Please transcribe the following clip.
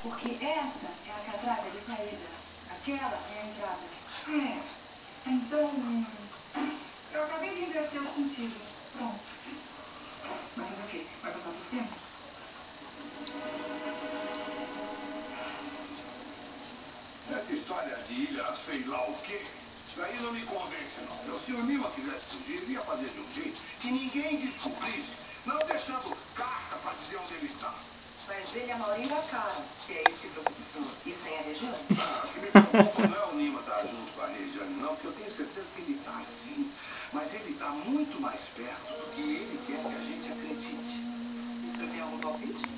Porque essa é a catraca de saída. Aquela é a entrada. Então, eu acabei de inverter o sentido. Pronto. Vai fazer o quê? Vai botar por cima? Essa história de ilha, sei lá o quê, isso aí não me convence, não. Se o Nima quisesse fugir, ele ia fazer de um jeito que ninguém descobrisse, não deixando carta para dizer onde ele está. Mas ele é Maurinho da cara, se é isso que preocupa o senhor. E sem a Regiane? O que me preocupa não é o Nima estar junto com a Regiane, não, porque eu tenho certeza que ele está sim. Mas ele está muito mais perto do que ele quer que a gente acredite. O senhor tem algum palpite?